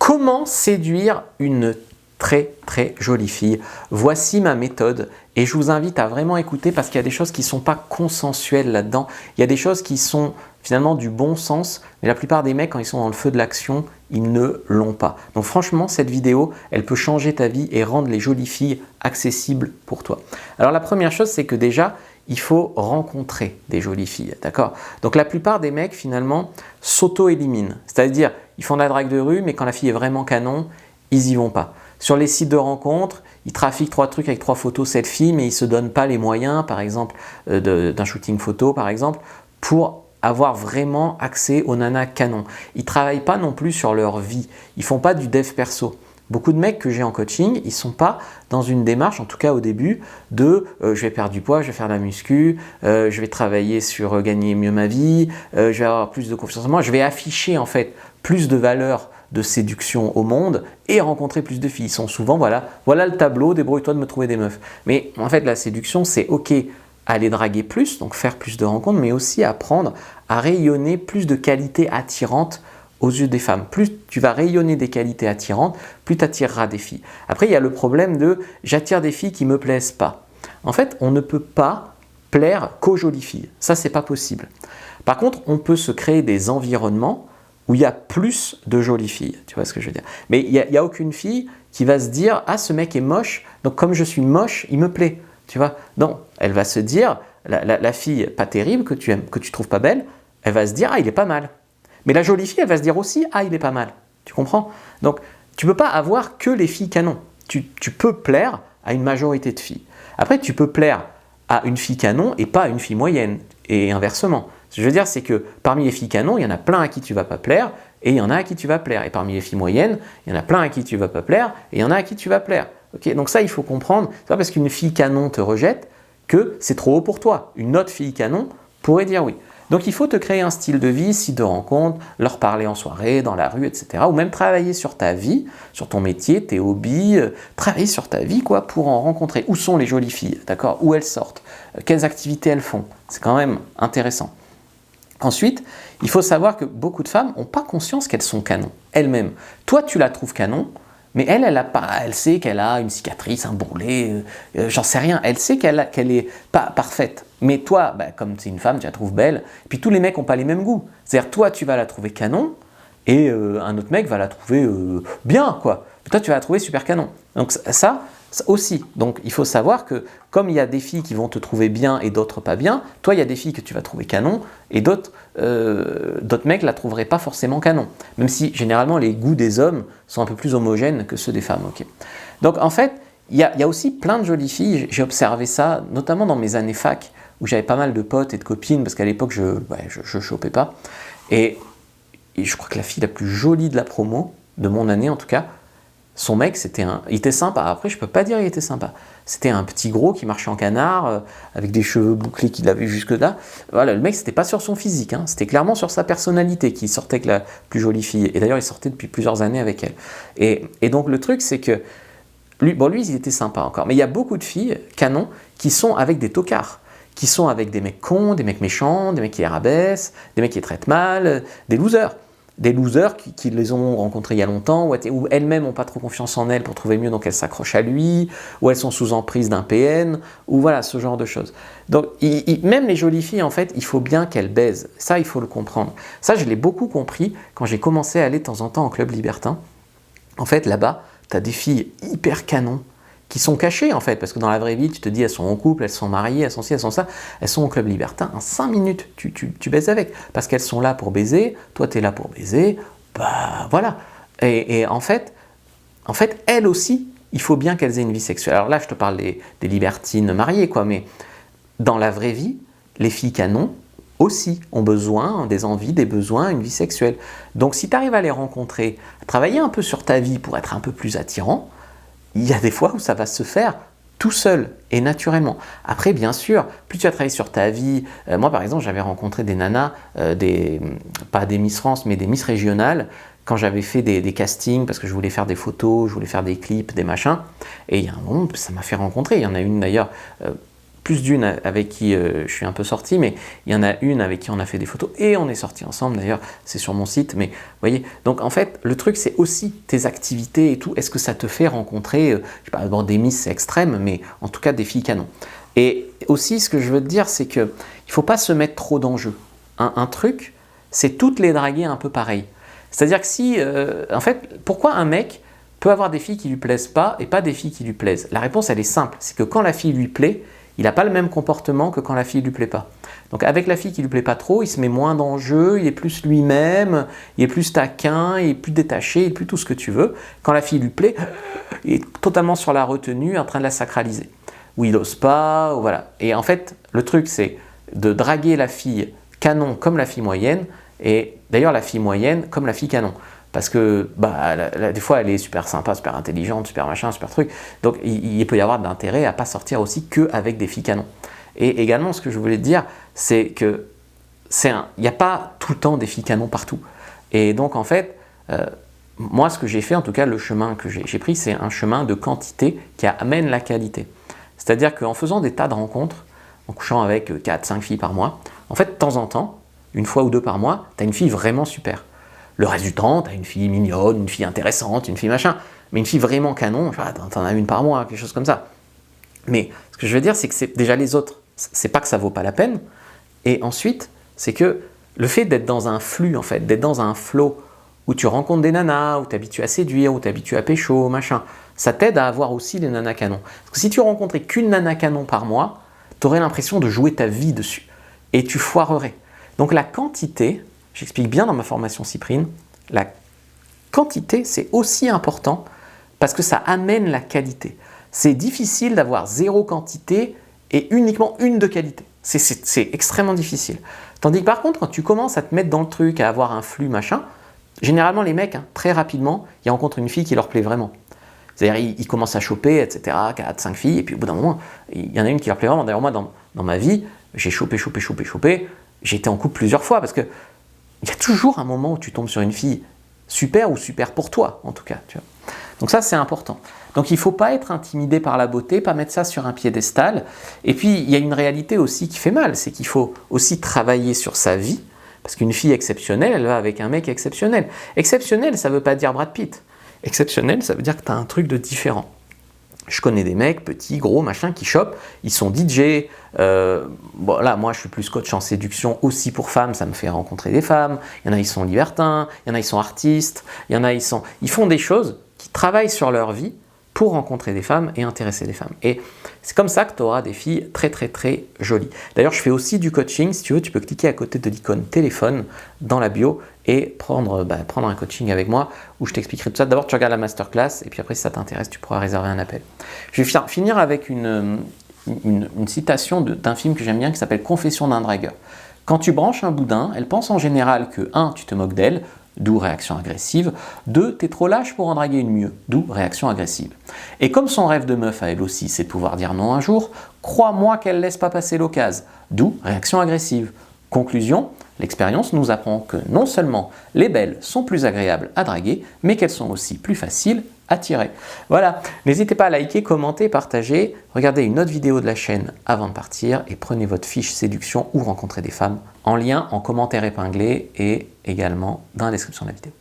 Comment séduire une très jolie fille? Voici ma méthode et je vous invite à vraiment écouter parce qu'il y a des choses qui ne sont pas consensuelles là-dedans. Il y a des choses qui sont finalement du bon sens, mais la plupart des mecs, quand ils sont dans le feu de l'action, ils ne l'ont pas. Donc franchement, cette vidéo, elle peut changer ta vie et rendre les jolies filles accessibles pour toi. Alors la première chose, c'est que déjà, il faut rencontrer des jolies filles, d'accord? Donc la plupart des mecs, finalement, s'auto-éliminent. C'est-à-dire, ils font de la drague de rue, mais quand la fille est vraiment canon, ils n'y vont pas. Sur les sites de rencontres, ils trafiquent 3 trucs avec 3 photos selfie, mais ils ne se donnent pas les moyens, par exemple, d'un shooting photo, par exemple, pour avoir vraiment accès aux nanas canon. Ils ne travaillent pas non plus sur leur vie. Ils ne font pas du dev perso. Beaucoup de mecs que j'ai en coaching, ils ne sont pas dans une démarche, en tout cas au début, de je vais perdre du poids, je vais faire de la muscu, je vais travailler sur gagner mieux ma vie, je vais avoir plus de confiance en moi, je vais afficher en fait plus de valeur de séduction au monde et rencontrer plus de filles. Ils sont souvent, voilà le tableau, débrouille-toi de me trouver des meufs. Mais en fait, la séduction, c'est ok, aller draguer plus, donc faire plus de rencontres, mais aussi apprendre à rayonner plus de qualités attirantes aux yeux des femmes. Plus tu vas rayonner des qualités attirantes, plus tu attireras des filles. Après, il y a le problème de j'attire des filles qui ne me plaisent pas. En fait, on ne peut pas plaire qu'aux jolies filles. Ça, c'est pas possible. Par contre, on peut se créer des environnements où il y a plus de jolies filles. Tu vois ce que je veux dire? Mais il n'y a aucune fille qui va se dire « Ah, ce mec est moche, donc comme je suis moche, il me plaît. » Tu vois? Non, elle va se dire, la fille pas terrible, que tu aimes, que tu trouves pas belle, elle va se dire « Ah, il est pas mal. » Mais la jolie fille, elle va se dire aussi « Ah, il est pas mal. » Tu comprends? Donc, tu ne peux pas avoir que les filles canons. Tu peux plaire à une majorité de filles. Après, tu peux plaire à une fille canon et pas à une fille moyenne. Et inversement. Ce que je veux dire, c'est que parmi les filles canons, il y en a plein à qui tu ne vas pas plaire et il y en a à qui tu vas plaire. Et parmi les filles moyennes, il y en a plein à qui tu ne vas pas plaire et il y en a à qui tu vas plaire. Okay, donc ça, il faut comprendre. Ce n'est pas parce qu'une fille canon te rejette que c'est trop haut pour toi. Une autre fille canon pourrait dire oui. Donc il faut te créer un style de vie, site de rencontre, leur parler en soirée, dans la rue, etc. Ou même travailler sur ta vie, sur ton métier, tes hobbies, travailler sur ta vie quoi, pour en rencontrer. Où sont les jolies filles, d'accord? Où elles sortent? Quelles activités elles font? C'est quand même intéressant. Ensuite, il faut savoir que beaucoup de femmes n'ont pas conscience qu'elles sont canons, elles-mêmes. Toi, tu la trouves canon, mais elle sait qu'elle a une cicatrice, un bourrelet, j'en sais rien. Elle sait qu'elle n'est pas parfaite. Mais toi, comme c'est une femme, tu la trouves belle. Et puis tous les mecs n'ont pas les mêmes goûts. C'est-à-dire, toi, tu vas la trouver canon, et un autre mec va la trouver bien, quoi. Mais toi, tu vas la trouver super canon. Donc ça aussi. Donc il faut savoir que comme il y a des filles qui vont te trouver bien et d'autres pas bien, toi il y a des filles que tu vas trouver canon et d'autres mecs la trouveraient pas forcément canon. Même si généralement les goûts des hommes sont un peu plus homogènes que ceux des femmes. Okay. Donc en fait, il y a aussi plein de jolies filles. J'ai observé ça, notamment dans mes années fac, où j'avais pas mal de potes et de copines, parce qu'à l'époque je chopais pas. Et je crois que la fille la plus jolie de la promo, de mon année en tout cas, son mec, il était sympa. Après, je peux pas dire qu'il était sympa. C'était un petit gros qui marchait en canard, avec des cheveux bouclés qu'il avait jusque-là. Voilà, le mec, c'était pas sur son physique, hein. C'était clairement sur sa personnalité qu'il sortait avec la plus jolie fille. Et d'ailleurs, il sortait depuis plusieurs années avec elle. Et donc, le truc, c'est que lui, il était sympa encore. Mais il y a beaucoup de filles, canons, qui sont avec des tocards, qui sont avec des mecs cons, des mecs méchants, des mecs qui les rabaissent, des mecs qui les traitent mal, des losers. Des losers qui les ont rencontrés il y a longtemps, ou elles-mêmes n'ont pas trop confiance en elles pour trouver mieux, donc elles s'accrochent à lui, ou elles sont sous emprise d'un PN, ou voilà, ce genre de choses. Donc, même les jolies filles, en fait, il faut bien qu'elles baisent. Ça, il faut le comprendre. Ça, je l'ai beaucoup compris quand j'ai commencé à aller de temps en temps en club libertin. En fait, là-bas, tu as des filles hyper canons, qui sont cachées en fait, parce que dans la vraie vie, tu te dis elles sont en couple, elles sont mariées, elles sont ci, elles sont ça, elles sont au club libertin, en 5 minutes, tu baises avec, parce qu'elles sont là pour baiser, toi tu es là pour baiser, voilà. Et en fait, elles aussi, il faut bien qu'elles aient une vie sexuelle. Alors là, je te parle des libertines mariées, quoi, mais dans la vraie vie, les filles canons aussi ont besoin, des envies, des besoins, une vie sexuelle. Donc si tu arrives à les rencontrer, à travailler un peu sur ta vie pour être un peu plus attirant, il y a des fois où ça va se faire tout seul et naturellement. Après, bien sûr, plus tu vas travailler sur ta vie. Moi, par exemple, j'avais rencontré des nanas, pas des Miss France, mais des Miss régionales, quand j'avais fait des castings, parce que je voulais faire des photos, je voulais faire des clips, des machins. Et il y a un moment, ça m'a fait rencontrer. Il y en a une d'ailleurs, plus d'une avec qui je suis un peu sorti, mais il y en a une avec qui on a fait des photos et on est sortis ensemble. D'ailleurs, c'est sur mon site, mais vous voyez. Donc en fait, le truc, c'est aussi tes activités et tout. Est-ce que ça te fait rencontrer, je sais pas, bon, des miss, c'est extrême, mais en tout cas des filles canon. Et aussi, ce que je veux te dire, c'est qu'il ne faut pas se mettre trop d'enjeux. Un truc, c'est toutes les draguer un peu pareil. C'est-à-dire que si, en fait, pourquoi un mec peut avoir des filles qui lui plaisent pas et pas des filles qui lui plaisent? La réponse, elle est simple. C'est que quand la fille lui plaît, il n'a pas le même comportement que quand la fille lui plaît pas. Donc avec la fille qui lui plaît pas trop, il se met moins d'enjeux, il est plus lui-même, il est plus taquin, il est plus détaché, il est plus tout ce que tu veux. Quand la fille lui plaît, il est totalement sur la retenue, en train de la sacraliser. Ou il n'ose pas, ou voilà. Et en fait, le truc, c'est de draguer la fille canon comme la fille moyenne, et d'ailleurs la fille moyenne comme la fille canon. Parce que des fois, elle est super sympa, super intelligente, super machin, super truc. Donc, il peut y avoir d'intérêt à ne pas sortir aussi qu'avec des filles canons. Et également, ce que je voulais te dire, c'est que il n'y a pas tout le temps des filles canons partout. Et donc, en fait, moi, ce que j'ai fait, en tout cas, le chemin que j'ai pris, c'est un chemin de quantité qui amène la qualité. C'est-à-dire qu'en faisant des tas de rencontres, en couchant avec 4-5 filles par mois, en fait, de temps en temps, une fois ou deux par mois, tu as une fille vraiment super. Le reste du temps, tu as une fille mignonne, une fille intéressante, une fille machin. Mais une fille vraiment canon, tu en as une par mois, quelque chose comme ça. Mais ce que je veux dire, c'est que c'est déjà les autres. C'est pas que ça vaut pas la peine. Et ensuite, c'est que le fait d'être dans un flux, en fait, d'être dans un flow où tu rencontres des nanas, où tu es habitué à séduire, où tu es habitué à pécho, machin, ça t'aide à avoir aussi les nanas canons. Parce que si tu rencontrais qu'une nana canon par mois, tu aurais l'impression de jouer ta vie dessus. Et tu foirerais. Donc la quantité, j'explique bien dans ma formation Cyprine, la quantité c'est aussi important parce que ça amène la qualité. C'est difficile d'avoir zéro quantité et uniquement une de qualité. C'est extrêmement difficile. Tandis que par contre, quand tu commences à te mettre dans le truc, à avoir un flux machin, généralement les mecs, très rapidement, ils rencontrent une fille qui leur plaît vraiment. C'est-à-dire ils commencent à choper, etc., 4-5 filles, et puis au bout d'un moment, il y en a une qui leur plaît vraiment. D'ailleurs moi, dans ma vie, j'ai chopé. J'ai été en couple plusieurs fois parce que il y a toujours un moment où tu tombes sur une fille super ou super pour toi, en tout cas. Tu vois. Donc ça, c'est important. Donc il ne faut pas être intimidé par la beauté, pas mettre ça sur un piédestal. Et puis, il y a une réalité aussi qui fait mal, c'est qu'il faut aussi travailler sur sa vie, parce qu'une fille exceptionnelle, elle va avec un mec exceptionnel. Exceptionnel, ça ne veut pas dire Brad Pitt. Exceptionnel, ça veut dire que tu as un truc de différent. Je connais des mecs, petits, gros, machin, qui chopent, ils sont DJ. Bon, là, moi, je suis plus coach en séduction aussi pour femmes, ça me fait rencontrer des femmes. Il y en a, ils sont libertins, il y en a, ils sont artistes, il y en a, ils font des choses qui travaillent sur leur vie pour rencontrer des femmes et intéresser des femmes. Et c'est comme ça que tu auras des filles très, très, très jolies. D'ailleurs, je fais aussi du coaching. Si tu veux, tu peux cliquer à côté de l'icône téléphone dans la bio et prendre un coaching avec moi où je t'expliquerai tout ça. D'abord, tu regardes la masterclass et puis après, si ça t'intéresse, tu pourras réserver un appel. Je vais finir avec une citation d'un film que j'aime bien qui s'appelle Confession d'un dragueur. Quand tu branches un boudin, elle pense en général que 1. Tu te moques d'elle, d'où réaction agressive, 2. T'es trop lâche pour en draguer une mieux, d'où réaction agressive. Et comme son rêve de meuf à elle aussi, c'est de pouvoir dire non un jour, crois-moi qu'elle laisse pas passer l'occasion, d'où réaction agressive. Conclusion, l'expérience nous apprend que non seulement les belles sont plus agréables à draguer, mais qu'elles sont aussi plus faciles à tirer. Voilà, n'hésitez pas à liker, commenter, partager, regardez une autre vidéo de la chaîne avant de partir et prenez votre fiche séduction ou rencontrer des femmes en lien en commentaire épinglé et également dans la description de la vidéo.